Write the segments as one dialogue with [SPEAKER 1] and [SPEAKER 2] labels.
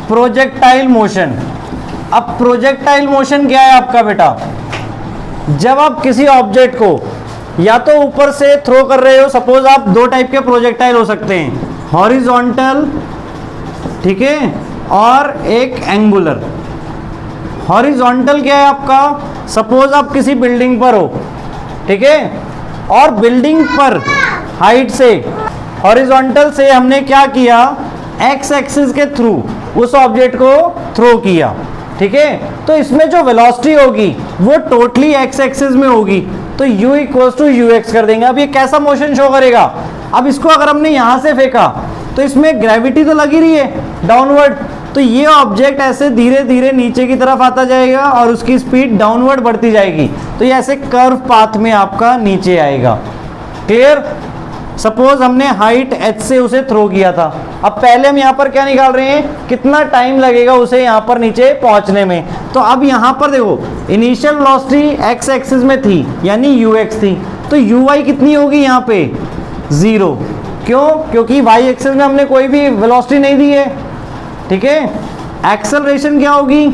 [SPEAKER 1] Projectile motion. अब projectile motion क्या है आपका बेटा? जब आप किसी ऑब्जेक्ट को या तो ऊपर से थ्रो कर रहे हो, सपोज आप दो टाइप के प्रोजेक्टाइल हो सकते हैं, हॉरिजॉन्टल, ठीक है, और एक एंगुलर। हॉरिजॉन्टल क्या है आपका? सपोज आप किसी बिल्डिंग पर हो, ठीक है, और बिल्डिंग पर हाइट से हॉरिजॉन्टल से हमने क्या किया, एक्स एक्सिस के थ्रू उस ऑब्जेक्ट को थ्रो किया, ठीक है, तो इसमें जो वेलोसिटी होगी वो टोटली एक्स एक्सिस में होगी, तो u equals to U X कर देंगे। अब ये कैसा मोशन शो करेगा? अब इसको अगर हमने यहां से फेंका तो इसमें ग्रेविटी तो लगी रही है डाउनवर्ड, तो ये ऑब्जेक्ट ऐसे धीरे धीरे नीचे की तरफ आता जाएगा और उसकी स्पीड डाउनवर्ड बढ़ती जाएगी, तो ये ऐसे कर्व पाथ में आपका नीचे आएगा। क्लियर? सपोज हमने हाइट h से उसे थ्रो किया था, अब पहले हम यहाँ पर क्या निकाल रहे हैं, कितना टाइम लगेगा उसे यहाँ पर नीचे पहुँचने में। तो अब यहाँ पर देखो, इनिशियल वेलोसिटी x एक्सिस में थी यानी ux थी, तो uy कितनी होगी यहाँ पे? 0। क्यों? क्योंकि y एक्सिस में हमने कोई भी वेलोसिटी नहीं दी है, ठीक है। एक्सेलरेशन क्या होगी?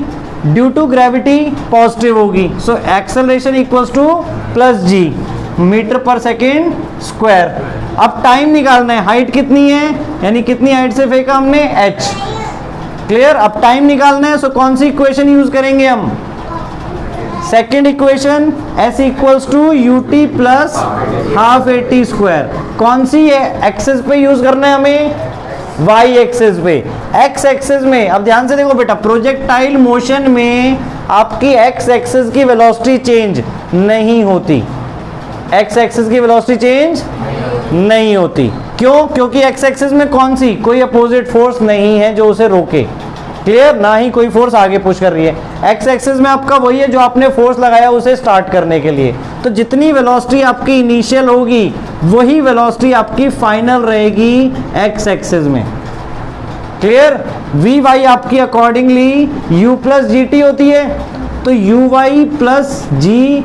[SPEAKER 1] ड्यू टू ग्रेविटी पॉजिटिव होगी, so acceleration equals to plus g metre per second square. अब टाइम निकालना है, हाइट कितनी है यानी कितनी हाइट से फेंका हमने, h। क्लियर? अब टाइम निकालना है, सो कौन सी इक्वेशन यूज करेंगे हम? Second equation, s equals to U T plus half A T square. कौन सी एक्सिस पे यूज करना है हमें? y एक्सिस पे। x एक्सिस में अब ध्यान से देखो बेटा, प्रोजेक्टाइल मोशन में आपकी x एक्सिस की वेलोसिटी चेंज नहीं होती, x एक्सिस की वेलोसिटी चेंज नहीं होती। क्यों? क्योंकि x एक्सिस में कौन सी, कोई अपोजिट फोर्स नहीं है जो उसे रोके। क्लियर? ना ही कोई फोर्स आगे पुश कर रही है। x एक्सिस में आपका वही है जो आपने फोर्स लगाया उसे स्टार्ट करने के लिए, तो जितनी वेलोसिटी आपकी इनिशियल होगी वही वेलोसिटी आपकी फाइनल रहेगी x एक्सिस में। क्लियर? वी वाई आपकी accordingly u plus G T होती है, तो U Y plus G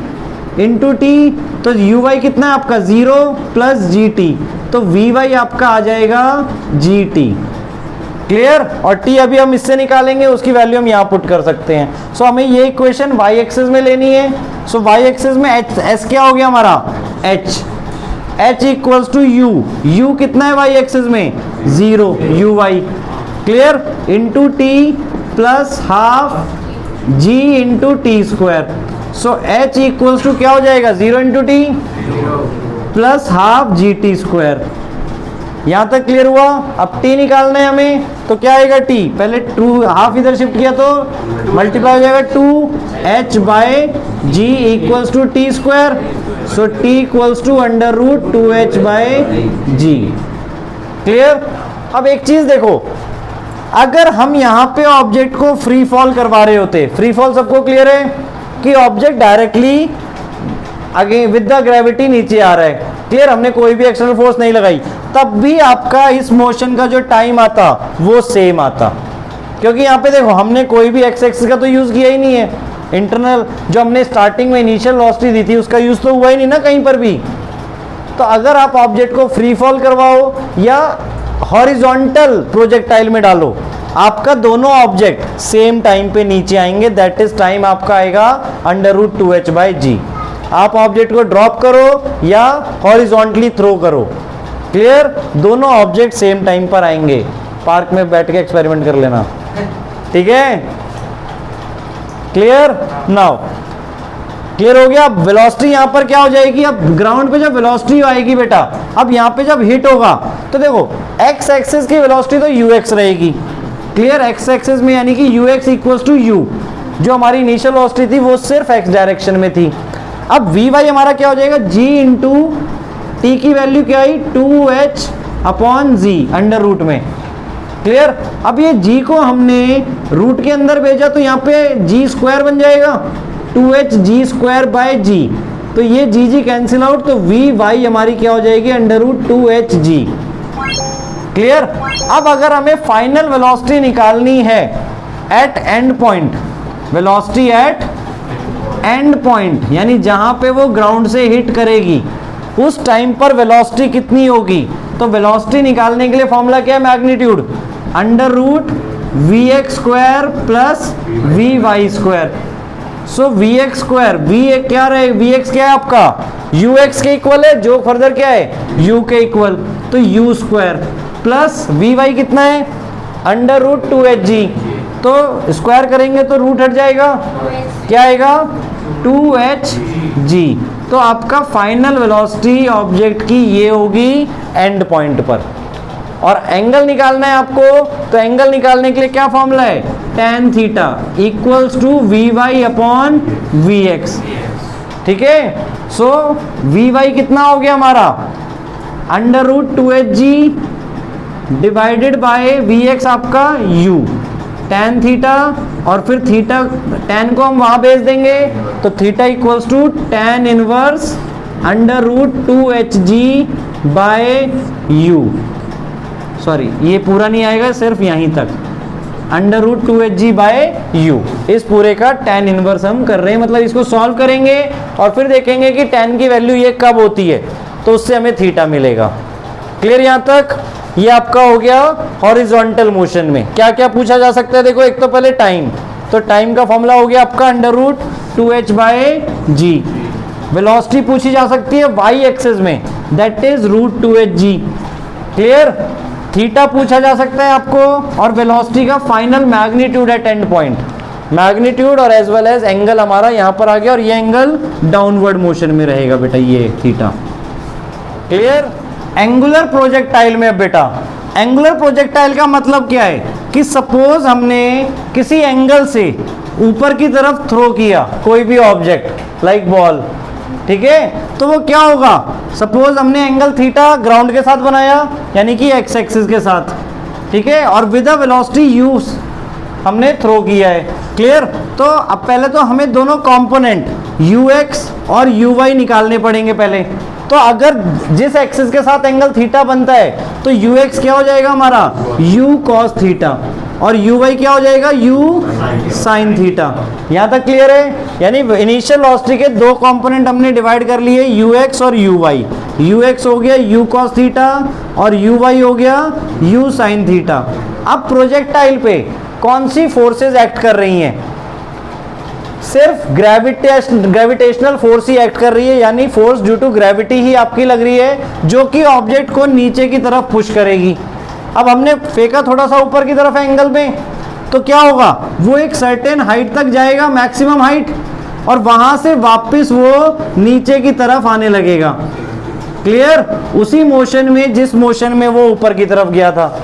[SPEAKER 1] into T, तो यू वाई कितना है आपका? 0 प्लस जी टी, तो वी वाई आपका आ जाएगा जी टी। क्लियर? और टी अभी हम इससे निकालेंगे, उसकी वैल्यू हम यहाँ पुट कर सकते हैं। सो हमें ये इक्वेशन y एक्सिस में लेनी है, सो y एक्सिस में s क्या हो गया हमारा? h इक्वल्स टू u कितना है y एक्सिस में? 0 u y। Clear? Into T plus half g into T square, so h equals to क्या हो जाएगा? 0 into T plus half G T square. यहां तक क्लियर हुआ? अब t निकालना है हमें, तो क्या आएगा t? पहले 2 हाफ इधर शिफ्ट किया तो मल्टीप्लाई हो जाएगा 2h by G equals to T square, so t equals to under root 2h by ji. Clear? अब एक चीज देखो, अगर हम यहाँ पे ऑब्जेक्ट को फ्री फॉल करवा रहे होते, फ्री फॉल सबको क्लियर है कि ऑब्जेक्ट डायरेक्टली आगे विद द ग्रेविटी नीचे आ रहा है, क्लियर, हमने कोई भी एक्सटर्नल फोर्स नहीं लगाई, तब भी आपका इस मोशन का जो टाइम आता वो सेम आता, क्योंकि यहाँ पे देखो हमने कोई भी एक्स एक्सिस का तो यूज किया ही नहीं है, इंटरनल जो हमने स्टार्टिंग में इनिशियल वेलोसिटी दी थी उसका यूज तो हुआ ही नहीं ना कहीं पर भी। तो अगर आप ऑब्जेक्ट को फ्री फॉल करवाओ या हॉरिजॉन्टल प्रोजेक्टाइल में डालो, आपका दोनों ऑब्जेक्ट सेम टाइम पे नीचे आएंगे, दैट इज टाइम आपका आएगा अंडर रूट 2h बाई जी। आप ऑब्जेक्ट को ड्रॉप करो या हॉरिजॉन्टली थ्रो करो, क्लियर, दोनों ऑब्जेक्ट सेम टाइम पर आएंगे। पार्क में बैठ के एक्सपेरिमेंट कर लेना, ठीक है? क्लियर? नाउ क्लियर हो गया? अब वेलोसिटी यहाँ पर क्या हो जाएगी? अब ग्राउंड पे जब वेलोसिटी आएगी बेटा, अब यहाँ पे जब हिट होगा तो देखो एक्स एक्सिस की वेलोसिटी तो यू एक्स रहेगी, क्लियर, एक्स एक्सिस में, यानी कि U X equals to U, जो हमारी इनिशियल वेलोसिटी थी वो सिर्फ एक्स डायरेक्शन में थी। अब वी वाई हमारा क्या हो जाएगा? जी इंटू टी की वैल्यू क्या आई? 2h अपॉन जी अंडर रूट में, क्लियर। अब ये जी को हमने रूट के अंदर भेजा तो यहाँ पे जी स्क्वायर बन जाएगा, 2h ji square by G, तो ये जी जी कैंसिल आउट, तो वी वाई हमारी क्या हो जाएगी? Under root 2h G, clear. अब अगर हमें फाइनल वेलोसिटी निकालनी है at end point, velocity at end point यानी जहां पे वो ग्राउंड से हिट करेगी उस टाइम पर वेलोसिटी कितनी होगी, तो वेलोसिटी निकालने के लिए फॉर्मूला क्या है? Magnitude, under root we x square plus we Y square. So V x square, V क्या रहे, वी एक्स क्या है आपका यू एक्स के इक्वल है, जो फर्दर क्या है यू के इक्वल, तो U square plus we Y कितना है अंडर रूट 2hg, तो स्क्वायर करेंगे तो रूट हट जाएगा, क्या आएगा 2hg। तो आपका फाइनल वेलोसिटी ऑब्जेक्ट की ये होगी एंड पॉइंट पर। और एंगल निकालना है आपको, तो एंगल निकालने के लिए क्या फॉर्मूला है, tan theta equals to V Y upon we X. ठीक है, सो वी वाई कितना हो गया हमारा under root 2hg divided by V X आपका u tan थीटा, और फिर थीटा tan को हम वहां भेज देंगे, तो theta equals to tan inverse under root 2hg by u। Sorry ये पूरा नहीं आएगा, सिर्फ यहीं तक under root 2hg by u। इस पूरे का tan इनवर्स हम कर रहे हैं, मतलब इसको सॉल्व करेंगे और फिर देखेंगे कि tan की वैल्यू ये कब होती है, तो उससे हमें थीटा मिलेगा। क्लियर यहाँ तक? ये आपका हो गया हॉरिजॉन्टल मोशन में क्या क्या पूछा जा सकता है। देखो एक तो पहले टाइम, तो टाइम का फॉर्मूला हो गया आपका under root 2h by G. Velocity पूछी जा सकती है वाई एक्सिस में, that is root 2hg। Clear? Theta पूछा जा सकता है आपको, और वेलोसिटी का final magnitude at end point, magnitude और एज वेल एज एंगल हमारा यहां पर आ गया, और ये एंगल डाउनवर्ड मोशन में रहेगा बेटा, ये थीटा। क्लियर? एंगुलर प्रोजेक्टाइल में बेटा, एंगुलर प्रोजेक्टाइल का मतलब क्या है कि सपोज हमने किसी एंगल से ऊपर की तरफ थ्रो किया कोई भी ऑब्जेक्ट लाइक बॉल, ठीक है, तो वो क्या होगा, सपोज हमने एंगल थीटा ग्राउंड के साथ बनाया, यानी कि एक्स एक्सिस के साथ, ठीक है, और विद अ वेलोसिटी यू हमने थ्रो किया है। क्लियर? तो अब पहले तो हमें दोनों कंपोनेंट यू एक्स और यू वाई निकालने पड़ेंगे पहले। तो अगर जिस एक्सिस के साथ एंगल थीटा बनता है, तो यू एक्स क्या हो जाएगा हमारा यू कॉस थीटा, और यू वाई क्या हो जाएगा यू साइन थीटा। यहाँ तक क्लियर है? यानी इनिशियल वेलोसिटी के दो कंपोनेंट हमने डिवाइड कर लिए, यू एक्स और यू वाई। यू एक्स हो गया यू कॉस थीटा, और यू वाई हो गया यू साइन थीटा। अब प्रोजेक्टाइल पे कौन सी फोर्सेस एक्ट कर रही हैं? सिर्फ ग्रेविटेशनल फोर्स ही एक्ट कर रही है, यानी फोर्स ड्यू टू ग्रेविटी ही आपकी लग रही है, जो कि ऑब्जेक्ट को नीचे की तरफ पुश करेगी। अब हमने फेंका थोड़ा सा ऊपर की तरफ एंगल में, तो क्या होगा, वो एक सर्टेन हाइट तक जाएगा, मैक्सिमम हाइट, और वहां से वापस वो नीचे की तरफ आने लगेगा। क्लियर? उसी मोशन में जिस मोशन में वो ऊपर की तरफ गया था।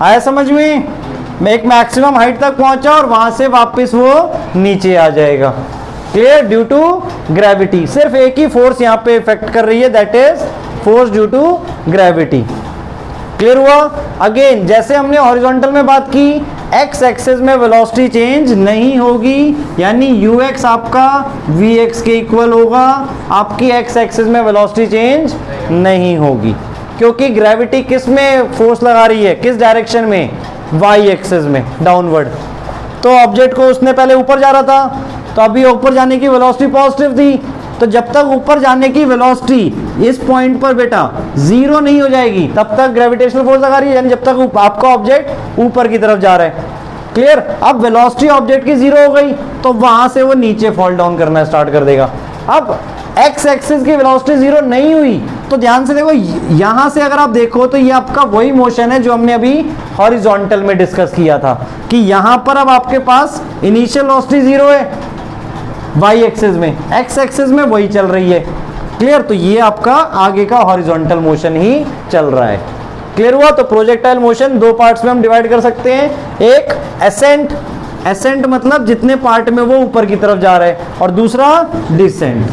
[SPEAKER 1] आया समझ में? एक मैक्सिमम हाइट तक पहुंचा और वहां से वापस वो नीचे आ जाएगा। क्लियर? Due to gravity. सिर्फ एक ही फोर्स यहाँ पे इफेक्ट कर रही है, that is force due to gravity. Clear हुआ? अगेन जैसे हमने हॉरिजॉन्टल में बात की, एक्स एक्सिस में वेलोसिटी चेंज नहीं होगी, यानी यू एक्स आपका वी एक्स के इक्वल होगा, आपकी एक्स एक्सिस में वेलोसिटी चेंज नहीं होगी, क्योंकि ग्रेविटी किस में फोर्स लगा रही है, किस डायरेक्शन में, वाई एक्सिस में, डाउनवर्ड। तो ऑब्जेक्ट को उसने पहले ऊपर जा रहा था, तो अभी ऊपर जाने की वेलोसिटी पॉजिटिव थी, तो जब तक ऊपर जाने की वेलोसिटी इस पॉइंट पर बेटा जीरो नहीं हो जाएगी, तब तक ग्रेविटेशनल फोर्स लगा रही है, यानी जब तक आपका ऑब्जेक्ट ऊपर की तरफ जा रहा है। क्लियर? अब वेलोसिटी ऑब्जेक्ट की जीरो हो गई, तो वहां से वो नीचे फॉल डाउन करना स्टार्ट कर देगा। अब एक्स एक्सिस की वेलोसिटी जीरो नहीं हुई, तो ध्यान से देखो, यहां से अगर आप देखो तो ये आपका वही मोशन है जो हमने अभी हॉरिजॉन्टल में डिस्कस किया था, कि यहां पर अब आपके पास इनिशियल वेलोसिटी जीरो है वाई एक्सिस में, एक्स एक्सिस में वही चल रही है। क्लियर? तो ये आपका आगे का हॉरिजॉन्टल मोशन ही चल रहा है। क्लियर हुआ? तो प्रोजेक्टाइल मोशन दो पार्ट्स में हम डिवाइड कर सकते हैं, एक एसेंट, एसेंट मतलब जितने पार्ट में वो ऊपर की तरफ जा रहा है, और दूसरा डिसेंट,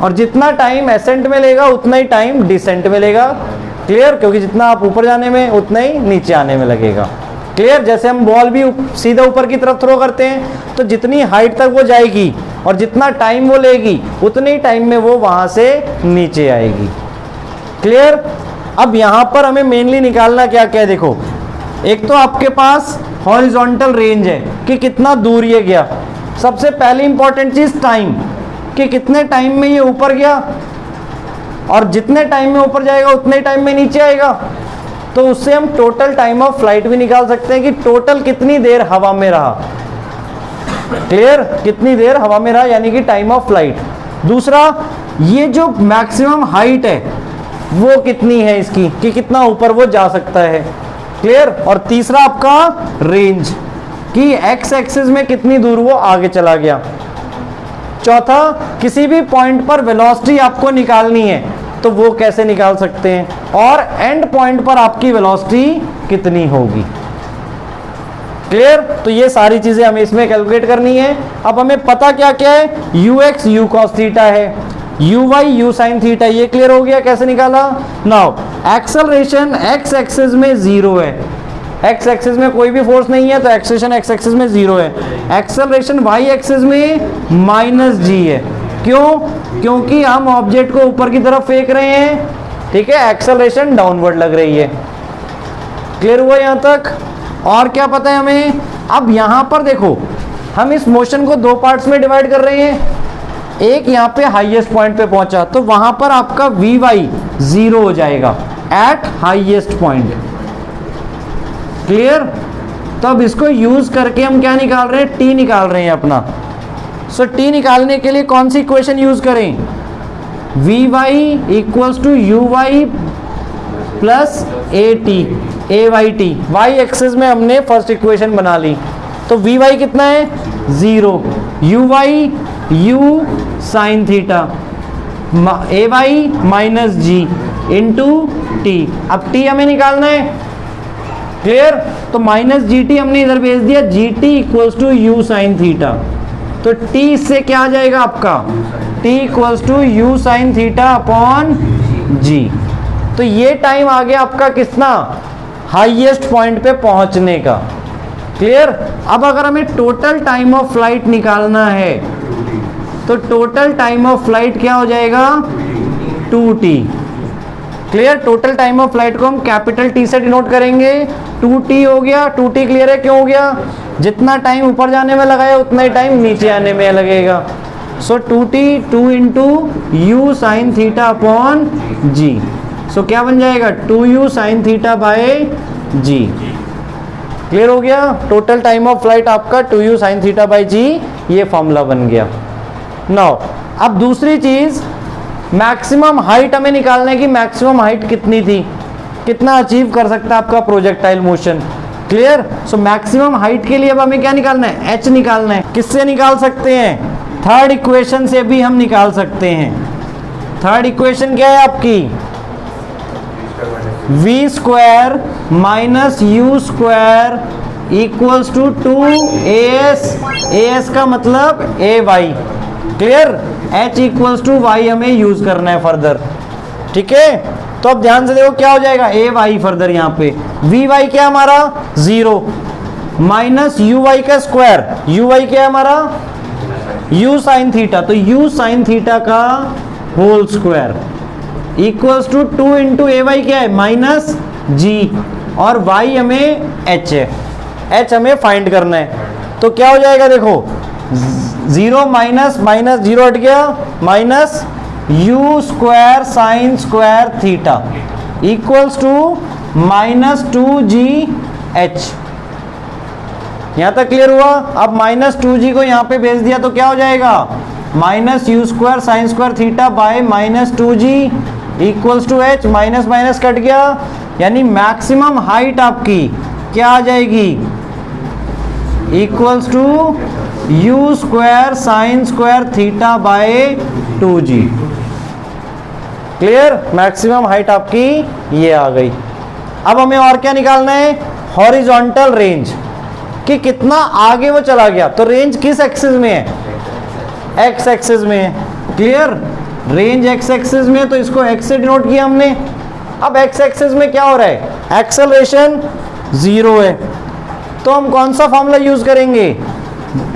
[SPEAKER 1] और जितना टाइम एसेंट में लेगा उतना ही टाइम डिसेंट में लेगा। क्लियर? क्योंकि जितना आप ऊपर जाने में उतना ही नीचे आने में लगेगा। क्लियर? जैसे हम बॉल भी सीधा ऊपर की तरफ थ्रो करते हैं, तो जितनी हाइट तक वो जाएगी और जितना टाइम वो लेगी, उतने ही टाइम में वो वहां से नीचे आएगी। क्लियर? अब यहां पर हमें मेनली निकालना क्या क्या है, देखो, एक तो आपके पास हॉरिजॉन्टल रेंज है कि कितना दूर ये गया। सबसे पहली इंपॉर्टेंट चीज टाइम, कि कितने टाइम में ये ऊपर गया, और जितने टाइम में ऊपर जाएगा उतने टाइम में नीचे आएगा। तो उससे हम टोटल टाइम ऑफ फ्लाइट भी निकाल सकते हैं कि टोटल कितनी देर हवा में रहा। क्लियर, कितनी देर हवा में रहा यानी कि टाइम ऑफ फ्लाइट। दूसरा, ये जो मैक्सिमम हाइट है वो कितनी है इसकी, कि कितना ऊपर वो जा सकता है। क्लियर। और तीसरा आपका रेंज, कि एक्स एक्सिस में कितनी दूर वो आगे चला गया। चौथा, किसी भी पॉइंट पर वेलोसिटी आपको निकालनी है तो वो कैसे निकाल सकते हैं, और एंड पॉइंट पर आपकी वेलोसिटी कितनी होगी। क्लियर। तो ये सारी चीजें हमें इसमें कैलकुलेट करनी है। अब हमें पता क्या क्या है, U X U cos theta है, U Y you sine theta, ये क्लियर हो गया कैसे निकाला। नाउ एक्सेलरेशन एक्स एक्सिस में 0 है, एक्स एक्सिस में कोई भी फोर्स नहीं है तो एक्सेलरेशन एक्स एक्सिस में 0 है। एक्सेलरेशन वाई एक्सिस में -g है। क्यों? क्योंकि हम ऑब्जेक्ट को ऊपर की तरफ फेंक रहे हैं, ठीक है, एक्सेलरेशन डाउनवर्ड लग रही है। क्लियर हुआ यहां तक। और क्या पता है हमें, अब यहां पर देखो हम इस मोशन को 2 पार्ट्स में डिवाइड कर रहे हैं। एक यहाँ पे हाईएस्ट पॉइंट पे पहुंचा तो वहां पर आपका वी वाई 0 हो जाएगा एट हाईएस्ट पॉइंट। क्लियर। तो अब इसको यूज करके हम क्या निकाल रहे हैं, टी निकाल रहे हैं अपना। सो टी निकालने के लिए कौन सी इक्वेशन यूज करें, V Y equals to U Y plus A T, A Y T. Y axis में हमने फर्स्ट इक्वेशन बना ली, तो वी वाई कितना है 0, U Y you sine theta, A Y -g into T. अब टी हमें निकालना है। क्लियर। तो -gt हमने इधर भेज दिया, gt equals to U sine theta. तो t इससे क्या आ जाएगा आपका, t equals to U sine theta upon g। तो ये टाइम आ गया आपका कितना, हाईएस्ट पॉइंट पे पहुंचने का। क्लियर। अब अगर हमें टोटल टाइम ऑफ फ्लाइट निकालना है तो टोटल टाइम ऑफ फ्लाइट क्या हो जाएगा, 2t। Clear. Total time of flight को हम कैपिटल T से डिनोट करेंगे, 2t हो गया। 2t क्लियर है, क्यों हो गया, जितना टाइम ऊपर जाने में लगा है उतना ही टाइम नीचे आने में लगेगा। सो 2t 2 into you sine theta upon g। सो क्या बन जाएगा, 2u sine theta bye g। Clear हो गया। टोटल टाइम ऑफ फ्लाइट आपका 2u sine theta bye g, ये फॉर्मूला बन गया। नाउ अब दूसरी चीज, मैक्सिमम हाइट हमें निकालना है कि मैक्सिमम हाइट कितनी थी, कितना अचीव कर सकता है आपका projectile motion. Clear. So maximum height के लिए अब हमें क्या निकालना है, h निकालना है। किससे निकाल सकते हैं, थर्ड इक्वेशन से भी हम निकाल सकते हैं। थर्ड इक्वेशन क्या है आपकी, v square minus you square equals to 2as, as का मतलब ay। क्लियर। h इक्वल्स टू y हमें यूज करना है फर्दर, ठीक है। तो अब ध्यान से देखो क्या हो जाएगा, ए वाई फर्दर यहाँ पे वी वाई क्या हमारा 0 माइनस यू वाई का स्क्वायर, यू वाई क्या है हमारा यू साइन थीटा, तो यू साइन थीटा का whole square equals to 2 into A Y क्या है -g, और y हमें h है, h हमें फाइंड करना है। तो क्या हो जाएगा देखो, 0 माइनस माइनस 0 हट गया, minus you square sine square theta equals to -2gh। यहां तक क्लियर हुआ। अब -2g को यहां पे भेज दिया तो क्या हो जाएगा, minus you square sine square theta by -2g equals to h, minus minus cut गया, यानी मैक्सिमम हाइट आपकी क्या आ जाएगी, equals to u square sine square theta by 2g। Clear. Maximum height आपकी ये आ गई। अब हमें और क्या निकालना है, हॉरिजॉन्टल रेंज, कि कितना आगे वो चला गया। तो रेंज किस एक्सिस में है, एक्स एक्सिस में है। क्लियर। रेंज एक्स एक्सिस में, तो इसको एक्स से डिनोट किया हमने। अब एक्स एक्सिस में क्या हो रहा है, एक्सेलरेशन 0 है, तो हम कौन सा फॉर्मूला यूज करेंगे,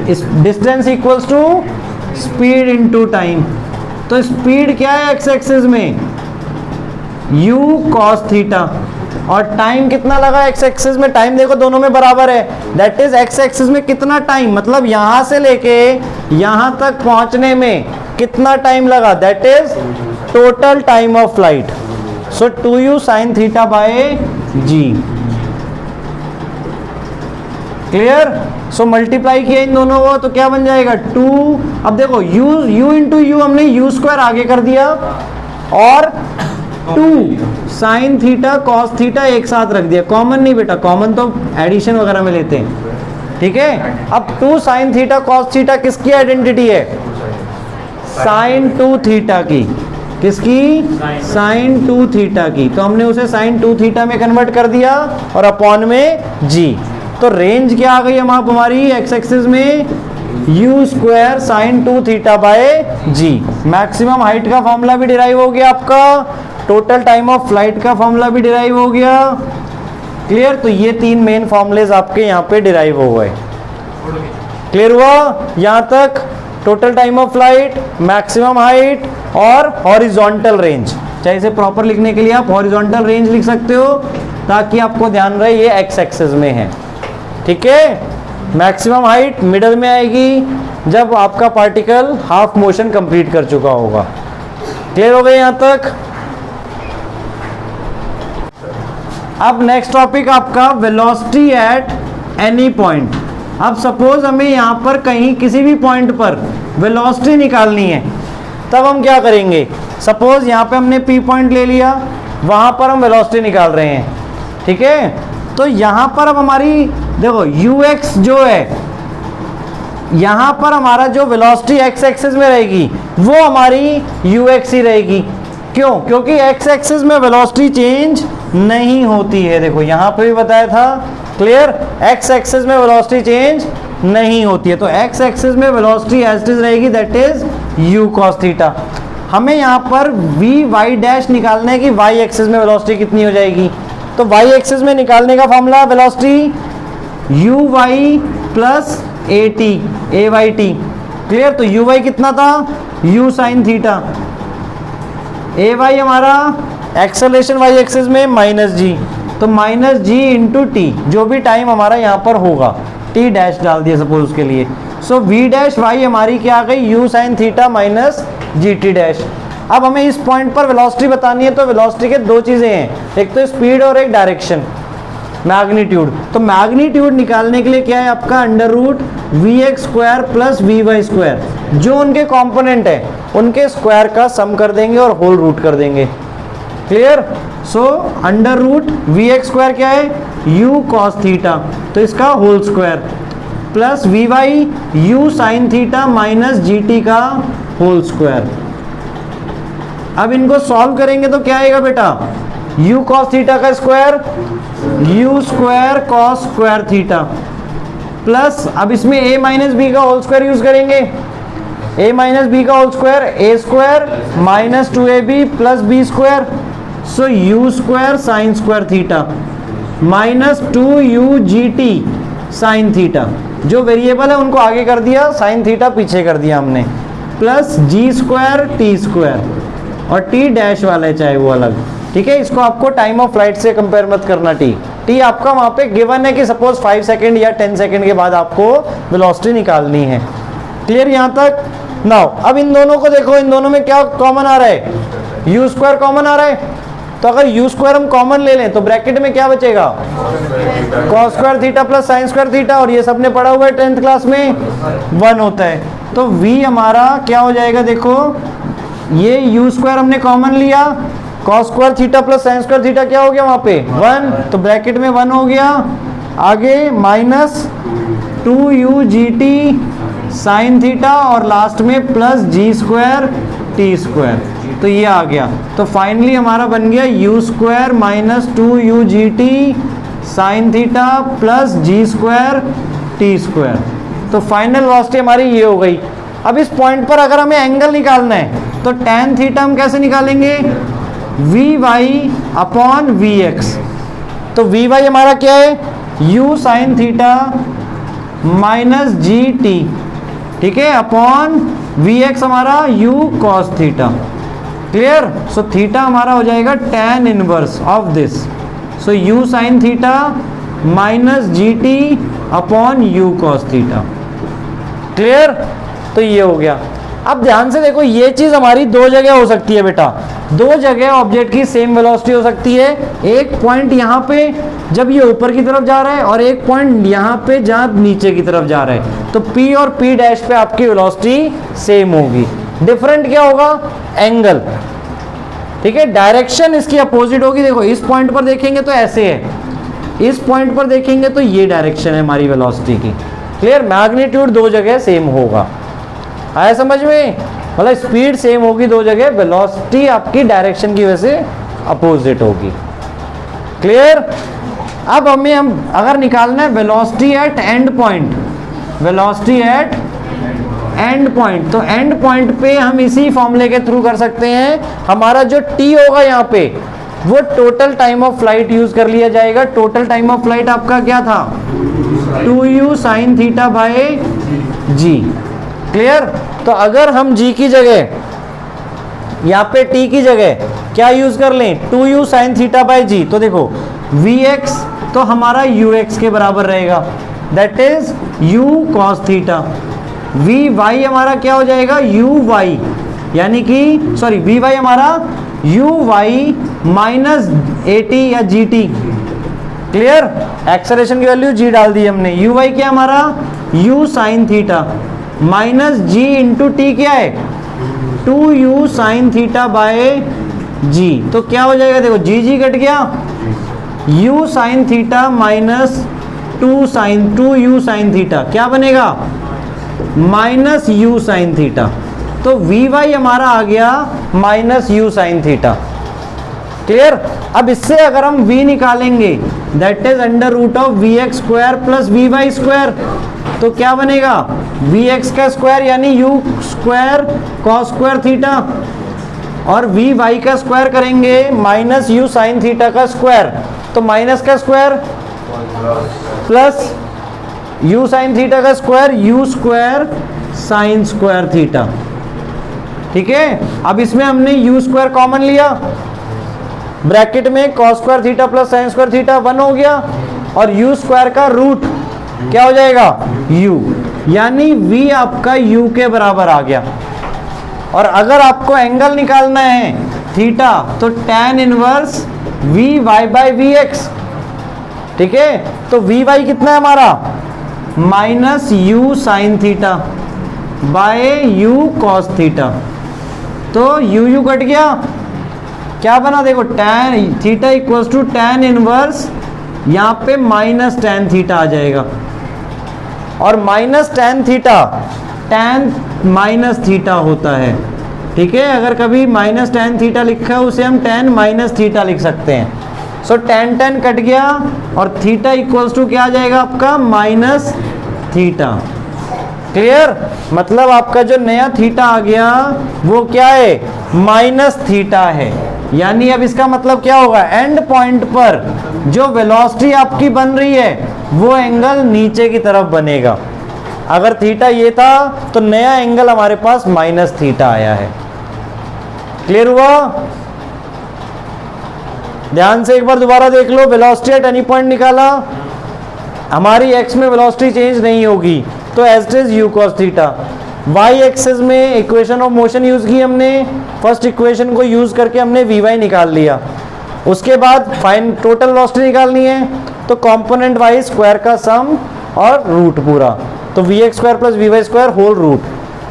[SPEAKER 1] इस distance equals to speed into time. तो स्पीड क्या है एक्स एक्सिस में, u cos थीटा, और टाइम कितना लगा एक्स एक्सिस में, टाइम देखो दोनों में बराबर है, दैट इज एक्स एक्सिस में कितना टाइम, मतलब यहां से लेके यहां तक पहुंचने में कितना टाइम लगा, that is total time of flight. So 2u sine theta by ji. Clear? So multiply किया इन दोनों को तो क्या बन जाएगा 2। अब देखो u इंटू यू हमने u स्क्वायर आगे कर दिया और 2 साइन थीटा कॉस थीटा एक साथ रख दिया। कॉमन नहीं बेटा, कॉमन तो एडिशन वगैरह में लेते हैं, ठीक है। अब 2 साइन थीटा कॉस थीटा किसकी आइडेंटिटी है? साइन 2 थीटा की। किसकी? साइन 2 थीटा की। तो हमने उसे साइन 2 थीटा में कन्वर्ट कर दिया और अपॉन में जी। तो रेंज क्या आ गई हम आप हमारी एक्स एक्सिस में? U square sine 2 theta by g. Maximum height का फॉर्मूला भी डिराइव हो गया आपका, टोटल टाइम ऑफ फ्लाइट का फॉर्मूला भी डिराइव हो गया। क्लियर? तो ये 3 मेन फॉर्मूलेज आपके यहाँ पे डिराइव हो गए। क्लियर हुआ यहाँ तक? Total time of flight, maximum height और हॉरिजॉन्टल रेंज। चाहे इसे प्रॉपर लिखने के लिए आप हॉरिजॉन्टल रेंज लिख सकते हो ताकि आपको ध्यान रहे ये एक्स एक्सिस में है, ठीक है। मैक्सिमम हाइट मिडल में आएगी जब आपका पार्टिकल हाफ मोशन कंप्लीट कर चुका होगा। क्लियर हो गए यहाँ तक? अब नेक्स्ट टॉपिक आपका वेलोसिटी एट एनी पॉइंट। अब सपोज हमें यहाँ पर कहीं किसी भी पॉइंट पर वेलोसिटी निकालनी है, तब हम क्या करेंगे? सपोज यहाँ पे हमने P पॉइंट ले लिया, वहाँ पर हम वेलोसिटी निकाल रहे हैं, ठीक है। तो यहाँ पर अब हमारी देखो ux जो है, यहाँ पर हमारा जो वेलोसिटी x एक्सिस में रहेगी वो हमारी ux ही रहेगी। क्यों? क्योंकि x एक्सिस में वेलोसिटी चेंज नहीं होती है। देखो यहाँ पे भी बताया था, क्लियर? x एक्सिस में वेलोसिटी चेंज नहीं होती है, तो x एक्सिस में वेलोसिटी एज इट इज रहेगी, that is u cos theta. हमें यहाँ पर vy डैश निकालना है कि y एक्सिस में वेलोसिटी कितनी हो जाएगी। तो y एक्सिस में निकालने का formula velocity uy plus ay t। Clear? तो uy कितना था? u sine theta. ay हमारा एक्सेलरेशन y एक्सिस में माइनस जी, तो माइनस जी इंटू टी, जो भी टाइम हमारा यहाँ पर होगा, t डैश डाल दिया सपोज उसके लिए। सो v डैश y हमारी क्या आ गई? u sine theta minus g T dash. अब हमें इस पॉइंट पर वेलोसिटी बतानी है, तो वेलोसिटी के 2 चीज़ें हैं, एक तो स्पीड और एक डायरेक्शन, मैग्नीट्यूड। तो मैग्नीट्यूड निकालने के लिए क्या है आपका? Under root we x square plus we Y square, जो उनके कंपोनेंट है उनके स्क्वायर का सम कर देंगे और होल रूट कर देंगे। Clear? So under root we x square क्या है? यू कॉस थीटा, तो इसका whole square, plus we y you sine theta minus g t का होल स्क्वायर। अब इनको सॉल्व करेंगे तो क्या आएगा बेटा? u cos थीटा का square u square cos square theta, plus अब इसमें a माइनस बी का होल स्क्वायर यूज करेंगे। a माइनस बी का whole square a square minus 2ab plus b square, so u square sine square theta minus 2u/gt sine theta. जो variable है उनको आगे कर दिया, साइन थीटा पीछे कर दिया हमने, plus g square T square, और टी डैश वाला है चाहे वो अलग, ठीक है। इसको आपको टाइम ऑफ फ्लाइट से कंपेयर मत करना। टी आपका वहाँ पे गिवन है कि सपोज 5 सेकंड या 10 सेकंड के बाद आपको वेलोसिटी निकालनी है। क्लियर यहाँ तक? नाउ अब इन दोनों को देखो, इन दोनों में क्या कॉमन आ रहा है? यू स्क्वायर कॉमन आ रहा है, तो अगर यू स्क्वायर हम कॉमन ले लें तो ब्रैकेट में क्या बचेगा? Cos square theta plus sign square theta, और ये सबने पढ़ा हुआ है 10th क्लास में 1 होता है। तो v हमारा क्या हो जाएगा? देखो ये u स्क्वायर हमने कॉमन लिया, cos square theta plus sign square theta क्या हो गया वहाँ पे? 1, तो ब्रैकेट में 1 हो गया, आगे माइनस 2u/gt साइन थीटा और लास्ट में plus G square T square, तो ये आ गया। तो फाइनली हमारा बन गया u square minus 2u/gt sine theta plus G square T square. तो फाइनल वेलोसिटी हमारी ये हो गई। अब इस पॉइंट पर अगर हमें एंगल निकालना है तो tan थीटा हम कैसे निकालेंगे? V Y upon we x. तो वी वाई हमारा क्या है? u sine theta minus g t, ठीक है, अपॉन वी एक्स हमारा u cos theta. Clear? So theta हमारा हो जाएगा tan inverse of this, so u sine theta minus g t upon u cos theta. Clear? तो ये हो गया। अब ध्यान से देखो, ये चीज हमारी दो जगह हो सकती है बेटा, दो जगह ऑब्जेक्ट की सेम वेलोसिटी हो सकती है। एक पॉइंट यहाँ पे जब ये ऊपर की तरफ जा रहा है, और एक पॉइंट यहाँ पे जहाँ नीचे की तरफ जा रहा है, तो P और P डैश पे आपकी वेलोसिटी सेम होगी। डिफरेंट क्या होगा? एंगल। ठीक है, डायरेक्शन इसकी अपोजिट होगी। देखो इस पॉइंट पर देखेंगे तो ऐसे है, इस पॉइंट पर देखेंगे तो ये डायरेक्शन है हमारी वेलोसिटी की। क्लियर? मैग्नीट्यूड दो जगह सेम होगा। आया समझ में? मतलब स्पीड सेम होगी दो जगह, वेलोसिटी आपकी डायरेक्शन की वजह से अपोजिट होगी। क्लियर? अब हमें अगर निकालना है velocity at end point, velocity at end point, तो एंड पॉइंट पे हम इसी फॉर्मूले के थ्रू कर सकते हैं। हमारा जो टी होगा यहाँ पे, वो total time of flight use कर लिया जाएगा। टोटल टाइम ऑफ फ्लाइट आपका क्या था? 2u sin theta by ji. Clear? तो अगर हम g की जगह, यहाँ पे t की जगह क्या यूज कर लें? 2u sin theta by G, तो देखो vx तो हमारा ux के बराबर रहेगा, that is u cos theta. vy हमारा क्या हो जाएगा? uy, यानी कि सॉरी vy हमारा uy माइनस at या gt। क्लियर? एक्सेलरेशन की वैल्यू g डाल दी हमने। uy क्या हमारा? u sin theta minus g into T क्या है? 2u sin theta bye g। तो क्या हो जाएगा? देखो g कट गया, u sin theta minus 2u sin theta क्या बनेगा? Minus u sin theta. तो vy हमारा आ गया minus u sin theta. Clear? अब इससे अगर हम v निकालेंगे, that is under root of vx square plus vy square, तो क्या बनेगा? vx का स्क्वायर यानी u square cos square theta, और vy का स्क्वायर करेंगे माइनस u sin थीटा का स्क्वायर, तो माइनस का square plus u sin theta का square, u square sin square theta. ठीक है, अब इसमें हमने u स्क्वायर कॉमन लिया, ब्रैकेट में cos square theta plus sin square theta 1 हो गया, और u स्क्वायर का रूट क्या हो जाएगा? u, यानी v आपका u के बराबर आ गया। और अगर आपको एंगल निकालना है थीटा, तो tan inverse vy by vx। ठीक है, तो vy कितना है हमारा? Minus u sin theta by u cos theta. तो u कट गया, क्या बना? देखो tan theta equals to tan inverse, यहाँ पे माइनस tan थीटा आ जाएगा, और minus tan theta tan minus theta होता है। ठीक है, अगर कभी माइनस tan थीटा लिखा है उसे हम tan माइनस थीटा लिख सकते हैं। सो tan कट गया, और थीटा इक्वल्स टू क्या आ जाएगा आपका? Minus theta. क्लियर? मतलब आपका जो नया थीटा आ गया वो क्या है? माइनस थीटा है। यानी अब इसका मतलब क्या होगा? एंड पॉइंट पर जो वेलोसिटी आपकी बन रही है वो एंगल नीचे की तरफ बनेगा। अगर थीटा ये था तो नया एंगल हमारे पास माइनस थीटा आया है। क्लियर हुआ? ध्यान से एक बार दोबारा देख लो। वेलोसिटी एट एनी पॉइंट निकाला, हमारी एक्स में वेलोसिटी चेंज नहीं होगी, तो as it is u cos theta. Y axis में इक्वेशन ऑफ मोशन यूज की हमने, फर्स्ट इक्वेशन को यूज करके हमने vy निकाल लिया। उसके बाद फाइन टोटल वेलोसिटी निकालनी है, तो कंपोनेंट वाइज स्क्वायर का सम और रूट पूरा, तो vx square plus vy square whole root,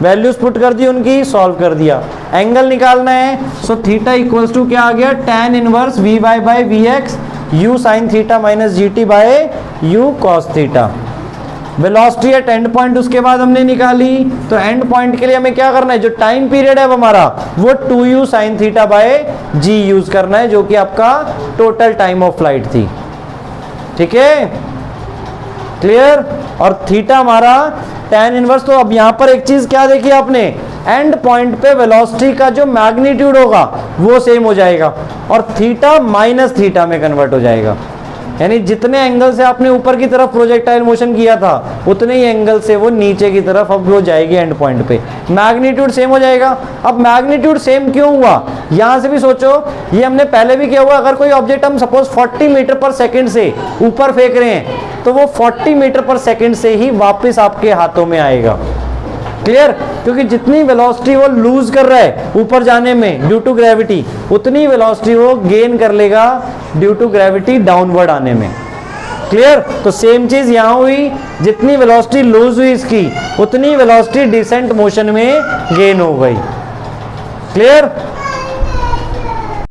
[SPEAKER 1] values put कर दी उनकी, सॉल्व कर दिया। एंगल निकालना है, सो थीटा इक्वल्स टू क्या आ गया? tan inverse vy by vx u sin theta minus gt by u cos theta. Velocity at end point उसके बाद हमने निकाली, तो एंड पॉइंट के लिए हमें क्या करना है? जो टाइम पीरियड है हमारा वो 2u sin theta bye g use करना है, जो कि आपका टोटल टाइम ऑफ फ्लाइट थी। ठीक है, क्लियर? और थीटा हमारा tan इनवर्स। तो अब यहाँ पर एक चीज क्या देखी आपने? एंड पॉइंट पे वेलोसिटी का जो मैग्नीट्यूड होगा वो सेम हो जाएगा, और थीटा माइनस थीटा में कन्वर्ट हो जाएगा। यानी जितने एंगल से आपने ऊपर की तरफ प्रोजेक्टाइल मोशन किया था, उतने ही एंगल से वो नीचे की तरफ अब हो जाएगी एंड पॉइंट पे, मैग्नीट्यूड सेम हो जाएगा। अब मैग्नीट्यूड सेम क्यों हुआ? यहाँ से भी सोचो, ये हमने पहले भी किया हुआ। अगर कोई ऑब्जेक्ट हम सपोज 40 मीटर पर सेकेंड से ऊपर फेंक रहे हैं, तो वो 40 मीटर पर सेकेंड से ही वापस आपके हाथों में आएगा। क्लियर, क्योंकि जितनी वेलोसिटी वो लूज कर रहा है ऊपर जाने में ड्यू टू ग्रेविटी, उतनी वेलोसिटी वो गेन कर लेगा ड्यू टू ग्रेविटी डाउनवर्ड आने में। क्लियर, तो सेम चीज यहां हुई, जितनी वेलोसिटी लूज हुई इसकी, उतनी वेलोसिटी डिसेंट मोशन में गेन हो गई। क्लियर।